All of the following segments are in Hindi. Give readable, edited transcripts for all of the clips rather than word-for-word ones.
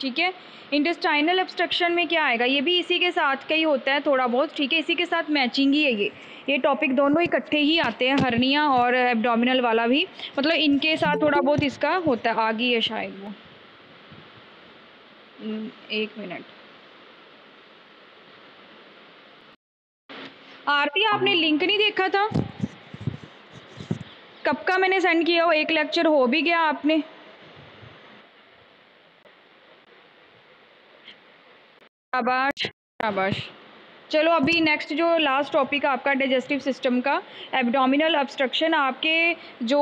ठीक है। इंटेस्टाइनल ऑब्स्ट्रक्शन में क्या आएगा, ये भी इसी के साथ का ही होता है थोड़ा बहुत, ठीक है, इसी के साथ मैचिंग ही है ये टॉपिक दोनों इकट्ठे ही आते हैं, हर्निया और एब्डोमिनल वाला भी, मतलब इनके साथ थोड़ा बहुत इसका होता है, आगे है शायद वो। एक मिनट आरती, आपने लिंक नहीं देखा था कब का मैंने सेंड किया हो, एक लेक्चर हो भी गया आपने। शाबाश शाबाश। चलो अभी नेक्स्ट जो लास्ट टॉपिक है आपका डाइजेस्टिव सिस्टम का, एब्डोमिनल ऑब्स्ट्रक्शन। आपके जो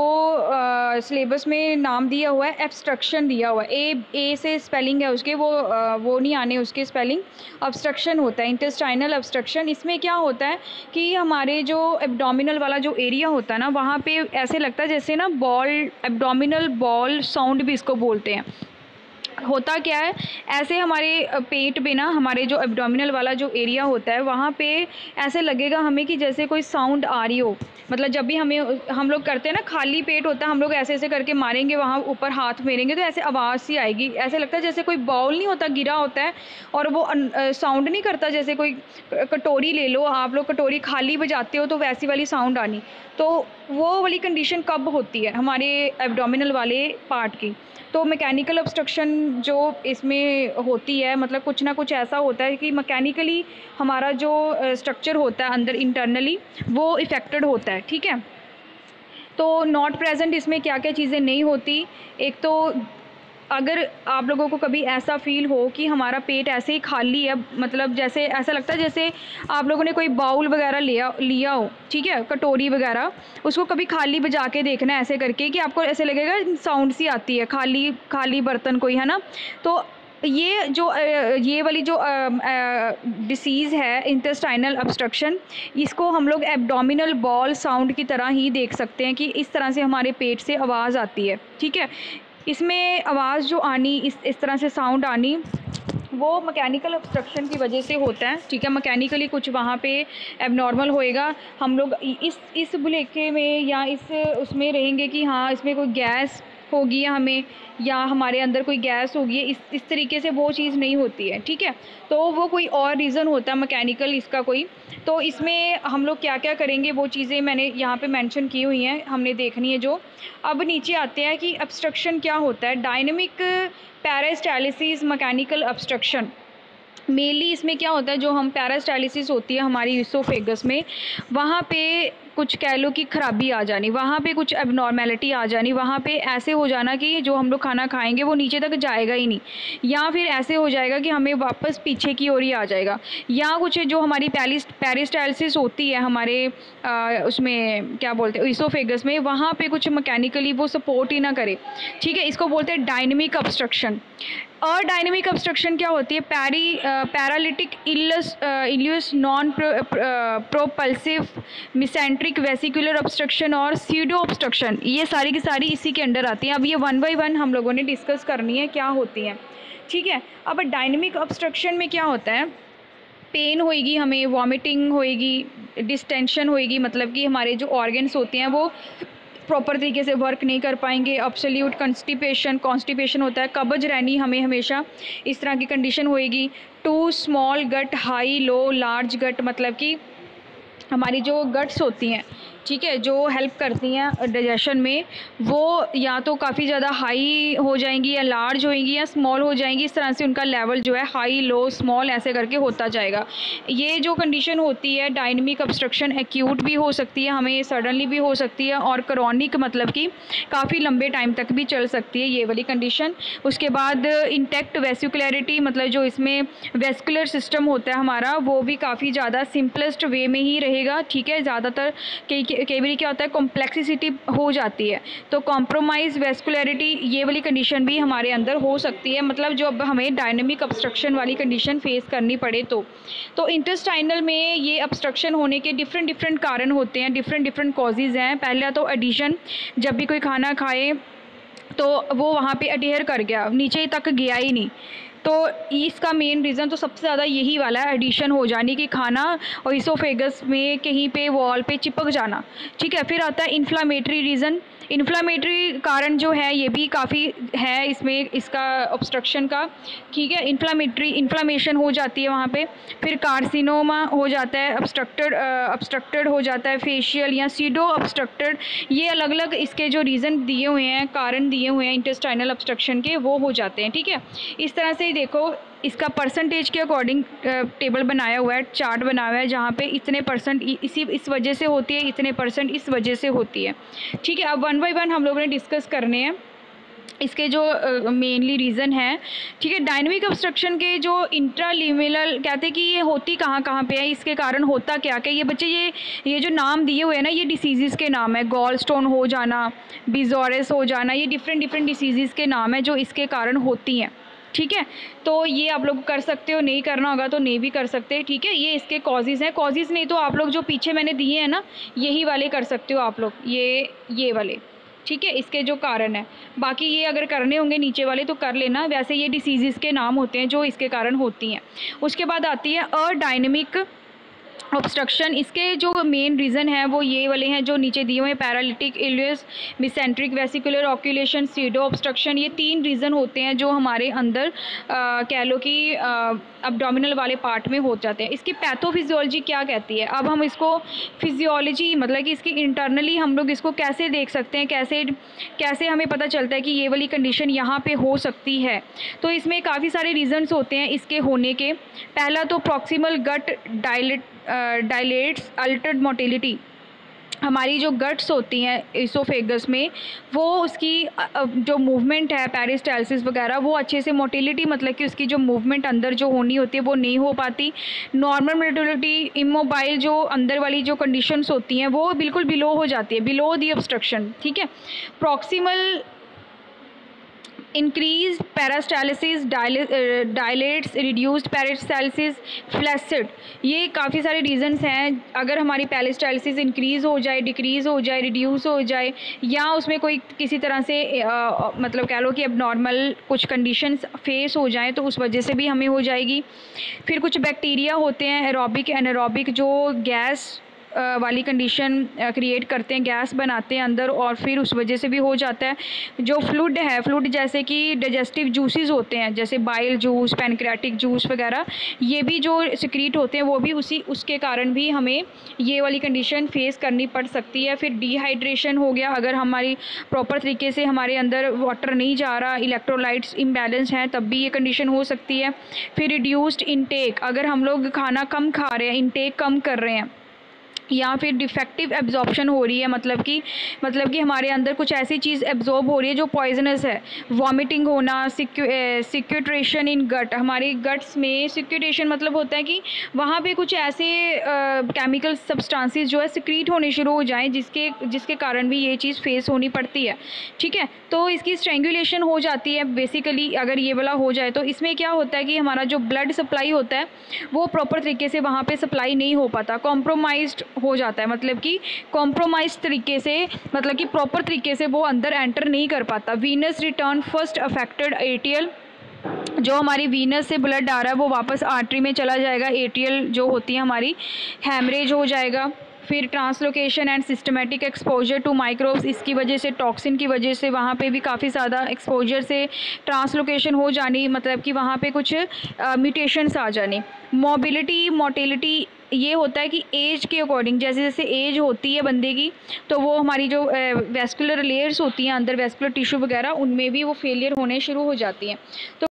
सिलेबस में नाम दिया हुआ है ऑब्स्ट्रक्शन दिया हुआ है, ए से स्पेलिंग है उसके, वो नहीं आने उसके स्पेलिंग, ऑब्स्ट्रक्शन होता है इंटेस्टाइनल ऑब्स्ट्रक्शन। इसमें क्या होता है कि हमारे जो एब्डोमिनल वाला जो एरिया होता है ना, वहाँ पे ऐसे लगता है जैसे ना बॉल, एब्डोमिनल बॉल साउंड भी इसको बोलते हैं। होता क्या है, ऐसे हमारे पेट में ना, हमारे जो एब्डोमिनल वाला जो एरिया होता है वहाँ पे ऐसे लगेगा हमें कि जैसे कोई साउंड आ रही हो। मतलब जब भी हम लोग करते हैं ना, खाली पेट होता है, हम लोग ऐसे ऐसे करके मारेंगे वहाँ ऊपर हाथ फेरेंगे तो ऐसे आवाज़ सी आएगी, ऐसे लगता है जैसे कोई बाउल नहीं होता गिरा होता है और वो साउंड नहीं करता, जैसे कोई कटोरी ले लो आप लोग, कटोरी खाली बजाते हो तो वैसी वाली साउंड आनी। तो वो वाली कंडीशन कब होती है हमारे एब्डोमिनल वाले पार्ट की, तो मैकेनिकल ऑब्स्ट्रक्शन जो इसमें होती है, मतलब कुछ ना कुछ ऐसा होता है कि मैकेनिकली हमारा जो स्ट्रक्चर होता है अंदर इंटरनली वो इफ़ेक्टेड होता है, ठीक है। तो नॉट प्रेजेंट इसमें क्या क्या चीज़ें नहीं होती, एक तो अगर आप लोगों को कभी ऐसा फील हो कि हमारा पेट ऐसे ही खाली है, मतलब जैसे ऐसा लगता है जैसे आप लोगों ने कोई बाउल वगैरह लिया हो, ठीक है, कटोरी वगैरह, उसको कभी खाली बजा के देखना है ऐसे करके कि आपको ऐसे लगेगा साउंड सी आती है, खाली खाली बर्तन कोई है ना। तो ये वाली जो डिसीज़ है इंटेस्टाइनल ऑब्स्ट्रक्शन, इसको हम लोग एब्डोमिनल बॉल साउंड की तरह ही देख सकते हैं कि इस तरह से हमारे पेट से आवाज़ आती है, ठीक है। इसमें आवाज़ जो आनी, इस तरह से साउंड आनी, वो मैकेनिकल ऑब्स्ट्रक्शन की वजह से होता है, ठीक है। मैकेनिकली कुछ वहाँ पे एबनॉर्मल होएगा, हम लोग इस बुलेखे में या इस उसमें रहेंगे कि हाँ इसमें कोई गैस होगी हमें, या हमारे अंदर कोई गैस होगी, इस तरीके से वो चीज़ नहीं होती है, ठीक है। तो वो कोई और रीज़न होता है मैकेनिकल इसका कोई। तो इसमें हम लोग क्या क्या करेंगे वो चीज़ें मैंने यहाँ पे मेंशन की हुई हैं, हमने देखनी है जो। अब नीचे आते हैं कि ऑब्स्ट्रक्शन क्या होता है, डायनेमिक पैरास्टाइलिसिस, मैकेनिकल ऑब्स्ट्रक्शन। मेनली इसमें क्या होता है, जो हम पैरास्टाइलिसिस होती है हमारी ईसोफेगस में, वहाँ पे कुछ कह लो कि खराबी आ जानी, वहाँ पे कुछ एबनॉर्मेलिटी आ जानी, वहाँ पे ऐसे हो जाना कि जो हम लोग खाना खाएंगे वो नीचे तक जाएगा ही नहीं, या फिर ऐसे हो जाएगा कि हमें वापस पीछे की ओर ही आ जाएगा, या कुछ जो हमारी पैरिस्टाइलिसिस होती है हमारे उसमें क्या बोलते हैं ईसोफेगस में, वहाँ पे कुछ मैकेनिकली वो सपोर्ट ही ना करे, ठीक है। इसको बोलते हैं डायनेमिक ऑब्स्ट्रक्शन। और डायनेमिक ऑब्स्ट्रक्शन क्या होती है, paralytic ileus non propulsive mesenteric vascular obstruction और सीडो ऑब्स्ट्रक्शन, ये सारी की सारी इसी के अंडर आती हैं। अब ये 1 बाय 1 हम लोगों ने डिस्कस करनी है क्या होती हैं, ठीक है। अब डायनेमिक ऑब्स्ट्रक्शन में क्या होता है, पेन होएगी, हमें वॉमिटिंग होएगी, डिस्टेंशन होएगी, मतलब कि हमारे जो ऑर्गन्स होते हैं वो प्रॉपर तरीके से वर्क नहीं कर पाएंगे, अब्सोल्यूट कॉन्स्टिपेशन होता है, कब्ज रहनी हमें हमेशा, इस तरह की कंडीशन होएगी। Two small gut, high low large gut, मतलब कि हमारी जो गट्स होती हैं, ठीक है, जो हेल्प करती हैं डाइजेशन में, वो या तो काफ़ी ज़्यादा हाई हो जाएंगी या लार्ज होएंगी या स्मॉल हो जाएंगी, इस तरह से उनका लेवल जो है हाई लो स्मॉल ऐसे करके होता जाएगा। ये जो कंडीशन होती है डायनेमिक ऑब्स्ट्रक्शन, एक्यूट भी हो सकती है, हमें सडनली भी हो सकती है, और क्रॉनिक मतलब कि काफ़ी लंबे टाइम तक भी चल सकती है ये वाली कंडीशन। उसके बाद इंटैक्ट वेस्कुलरिटी, मतलब जो इसमें वेस्कुलर सिस्टम होता है हमारा, वो भी काफ़ी ज़्यादा सिंपलेस्ट वे में ही रहेगा, ठीक है। ज़्यादातर कई बार क्या होता है कॉम्प्लेक्सिटी हो जाती है, तो कॉम्प्रोमाइज़ वेस्कुलरिटी ये वाली कंडीशन भी हमारे अंदर हो सकती है, मतलब जो अब हमें डायनेमिक ऑब्स्ट्रक्शन वाली कंडीशन फेस करनी पड़े तो इंटेस्टाइनल में ये ऑब्स्ट्रक्शन होने के डिफरेंट कारण होते हैं, डिफरेंट कॉजेज़ हैं। पहला तो एडिशन, जब भी कोई खाना खाए तो वो वहाँ पे अडेयर कर गया, नीचे तक गया ही नहीं, तो इसका मेन रीज़न तो सबसे ज़्यादा यही वाला है, एडिशन हो जाने की खाना और ईसोफेगस में कहीं पे वॉल पे चिपक जाना, ठीक है। फिर आता है इन्फ्लामेटरी रीज़न, इन्फ्लामेटरी कारण जो है ये भी काफ़ी है इसमें, इसका ऑब्स्ट्रक्शन का, ठीक है। इन्फ्लामेशन हो जाती है वहाँ पे। फिर कार्सिनोमा हो जाता है, ऑब्स्ट्रक्टेड हो जाता है, फेशियल या सीडो ऑब्स्ट्रक्टेड। ये अलग अलग इसके जो रीज़न दिए हुए हैं, कारण दिए हुए हैं इंटेस्टाइनल ऑब्स्ट्रक्शन के, वो हो जाते हैं, ठीक है। इस तरह से देखो, इसका परसेंटेज के अकॉर्डिंग टेबल बनाया हुआ है, चार्ट बनाया हुआ है, जहाँ पे इतने परसेंट इस वजह से होती है, इतने परसेंट इस वजह से होती है, ठीक है। अब 1 बाय 1 हम लोगों ने डिस्कस करने हैं इसके जो मेनली रीज़न है, ठीक है। डायनेमिक ऑब्स्ट्रक्शन के जो इंट्राल्यूमिनल कहते हैं कि ये होती कहाँ कहाँ पे है, इसके कारण होता क्या क्या, ये बच्चे ये जो नाम दिए हुए हैं ना, ये डिसीज़ के नाम है। गॉल स्टोन हो जाना, बिजोरस हो जाना, ये डिफरेंट डिसीज़ के नाम है जो इसके कारण होती हैं, ठीक है। तो ये आप लोग कर सकते हो, नहीं करना होगा तो नहीं भी कर सकते, ठीक है। ये इसके कॉजेज़ हैं। कॉजेज़ नहीं तो आप लोग जो पीछे मैंने दिए हैं ना, यही वाले कर सकते हो आप लोग, ये वाले, ठीक है, इसके जो कारण है। बाकी ये अगर करने होंगे नीचे वाले तो कर लेना। वैसे ये डिसीज़ के नाम होते हैं जो इसके कारण होती हैं। उसके बाद आती है अडायनेमिक ऑब्स्ट्रक्शन। इसके जो मेन रीज़न है वो ये वाले हैं जो नीचे दिए हुए हैं, paralytic ileus, mesenteric vascular occlusion, pseudo obstruction. ये 3 रीज़न होते हैं जो हमारे अंदर कह लो कि अब्डोमिनल वाले पार्ट में हो जाते हैं। इसकी पैथोफिजियोलॉजी क्या कहती है, अब हम इसको फिजियोलॉजी मतलब कि इसकी इंटरनली हम लोग इसको कैसे देख सकते हैं, कैसे हमें पता चलता है कि ये वाली कंडीशन यहाँ पे हो सकती है। तो इसमें काफ़ी सारे रीज़न्स होते हैं इसके होने के। पहला तो प्रॉक्सिमल गट डायलेट्स अल्टर्ड मोटिलिटी। हमारी जो गट्स होती हैं इसोफेगस में, वो उसकी जो मूवमेंट है, पेरिस्टालसिस वगैरह, वो अच्छे से मोटिलिटी मतलब कि उसकी जो मूवमेंट अंदर जो होनी होती है वो नहीं हो पाती। नॉर्मल मोटिलिटी, इमोबाइल जो अंदर वाली जो कंडीशंस होती हैं वो बिल्कुल बिलो हो जाती है, बिलो दी ऑब्स्ट्रक्शन, ठीक है। Proximal increase peristalsis, dilates, reduced peristalsis, flaccid. ये काफ़ी सारे रीजंस हैं। अगर हमारी पेरिस्टालसिस इंक्रीज़ हो जाए, डिक्रीज़ हो जाए, रिड्यूस हो जाए, या उसमें कोई किसी तरह से मतलब कह लो कि अब नॉर्मल कुछ कंडीशंस फेस हो जाएं तो उस वजह से भी हमें हो जाएगी। फिर कुछ बैक्टीरिया होते हैं एरोबिक एनारोबिक जो गैस वाली कंडीशन क्रिएट करते हैं, गैस बनाते हैं अंदर, और फिर उस वजह से भी हो जाता है। जो फ्लूइड है, फ्लूइड जैसे कि डाइजेस्टिव जूसेस होते हैं, जैसे बाइल जूस, पैनक्रियाटिक जूस वगैरह, ये भी जो सिक्रीट होते हैं वो भी उसके कारण भी हमें ये वाली कंडीशन फेस करनी पड़ सकती है। फिर डिहाइड्रेशन हो गया, अगर हमारी प्रॉपर तरीके से हमारे अंदर वाटर नहीं जा रहा, इलेक्ट्रोलाइट्स इम्बैलेंस हैं, तब भी ये कंडीशन हो सकती है। फिर रिड्यूस्ड इनटेक, अगर हम लोग खाना कम खा रहे हैं, इनटेक कम कर रहे हैं, या फिर डिफेक्टिव एब्जॉर्प्शन हो रही है, मतलब कि हमारे अंदर कुछ ऐसी चीज़ एब्जॉर्ब हो रही है जो पॉइजनस है, वॉमिटिंग होना, सिक्यूट्रेशन इन गट, हमारे गट्स में सिक्यूट्रेशन मतलब होता है कि वहाँ पे कुछ ऐसे केमिकल सब्सटेंसेस जो है सिक्रीट होने शुरू हो जाएं जिसके कारण भी ये चीज़ फेस होनी पड़ती है, ठीक है। तो इसकी स्ट्रेंगुलेशन हो जाती है बेसिकली, अगर ये वाला हो जाए तो इसमें क्या होता है कि हमारा जो ब्लड सप्लाई होता है वो प्रॉपर तरीके से वहाँ पे सप्लाई नहीं हो पाता, कॉम्प्रोमाइज्ड हो जाता है, मतलब कि कॉम्प्रोमाइज तरीके से, मतलब कि प्रॉपर तरीके से वो अंदर एंटर नहीं कर पाता। Venous written first affected atrial, जो हमारी वीनस से ब्लड आ रहा है वो वापस आर्टरी में चला जाएगा, एट्रियल जो होती है हमारी हैमरेज हो जाएगा। फिर translocation and systematic exposure to microbes, इसकी वजह से, टॉक्सिन की वजह से वहाँ पे भी काफ़ी ज़्यादा एक्सपोजर से ट्रांसलोकेशन हो जानी, मतलब कि वहाँ पे कुछ म्यूटेशंस आ जानी। मोबिलिटी मोटिलिटी, ये होता है कि एज के अकॉर्डिंग, जैसे जैसे एज होती है बंदे की तो वो हमारी जो वेस्कुलर लेयर्स होती हैं अंदर, वेस्कुलर टिश्यू वगैरह, उनमें भी वो फेलियर होने शुरू हो जाती हैं। तो